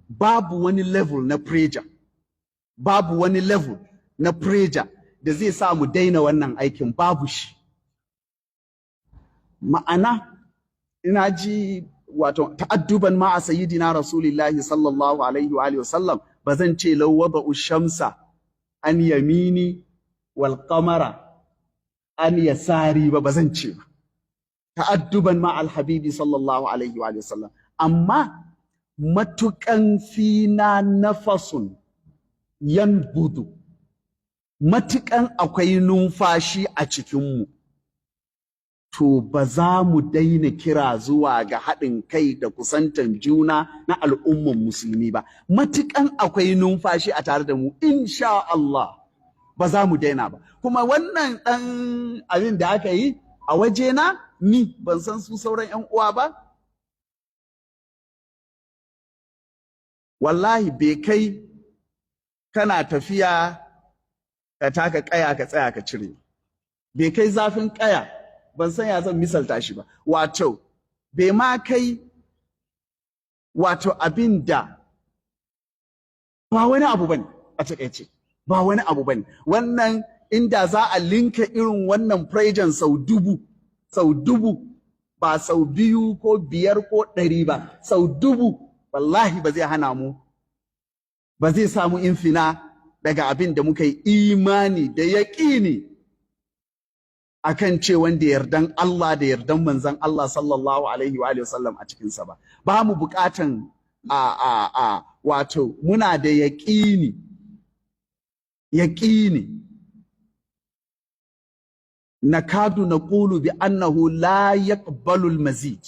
babu wani level na pressure, babu wani level na pressure da zai sa mu daina wannan aikin, babu shi. Ma'ana ina ji wato ta'adduban ma'a sayyidina rasulillahi sallallahu alaihi wa alihi wasallam, bazan ce law wada'u shamsa an yamini wal qamara an yasari ba, bazan ce ba, ta'adduban ma'al habibi sallallahu alaihi wa alihi wasallam. Amma matukan fina nafasun yanbudu, matukan akwai numfashi a cikinmu, to ba za mu daina kira zuwa ga haɗin kai da kusantan juna na al'umman musulmi ba. Matukan akwai numfashi a tare da mu, insha Allah ba za mu daina ba. Kuma wannan ɗan abin da aka yi a wajena, ni ban san su sauran 'yan uwa ba, wallahi bai kai kana tafiya ka taka ƙaya ka tsaya ka cire, bai kai zafin ƙaya, ban san ya zan misalta shi ba, wato bai ma kai wato abin da ba wani abu bane a takaice, ba wani abu bane wannan. Inda za a linka irin wannan prejan sau dubu, ba sau biyu ko biyar ko 100 ba, sau 1000, wallahi ba zai hana mu, ba zai samu infina daga abin da muka yi imani da yaƙini akan ce wanda yardan Allah da yardan manzon Allah sallallahu alaihi wa sallam a cikinsa ba. Ba mu buƙatan wato muna da yaƙini nakadu naqulu bi annahu la yaqbalu al-mazid,